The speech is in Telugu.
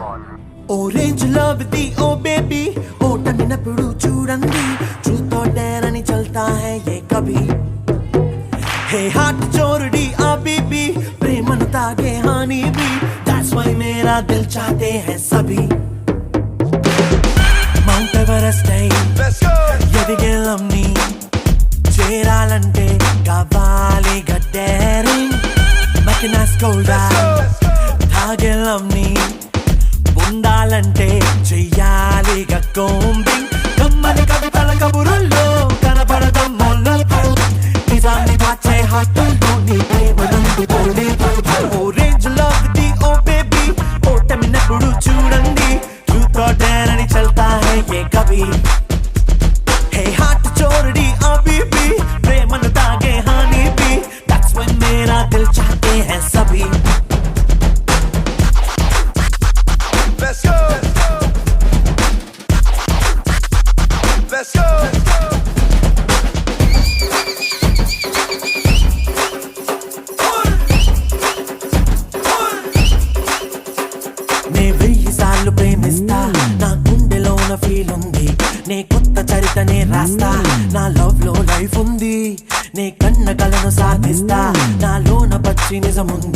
Orange love दी ओ बेबी ఓటమినప్పుడు చూడండి ట్రూత్ और डेयर नहीं चलता है ये कभी हे हार्ट चोरडी आ बेबी प्रेमन तागे हानी भी that's why मेरा दिल चाहते हैं सभी Mount Everest ఎదిగేలమ్ని చేరాలంటే కావాలి గడ్డేరింగ్ మకినాస్ గోల్డా తాగేలమ్ని ఉండాలంటే చెయ్యాలిగా కోంబింగ్ కమ్మని కవితల కబురుల్లో కనపడడం మొల్లతో నిజాన్ని దాచే హార్టుల్లో నీ ప్రేమ నందుకోలేదు orange love the oh baby ఓటమినప్పుడు చూడండి ట్రూత్ और डेयर नहीं चलता है ये कभी हे हार्ट चोरडी आ बेबी प्रेमन तागे हानी भी that's when मेरा दिल चाहते हैं सभी Let's go. Let's go. నే 1000 సార్లు ప్రేమిస్తా నా గుండెలోన ఫీల్ ఉంది నే కొత్త చరితనే రాస్తా నా లవ్ లో లైఫ్ ఉంది నే కన్న కలను సాధిస్తా నాలోన పచ్చి నిజముంది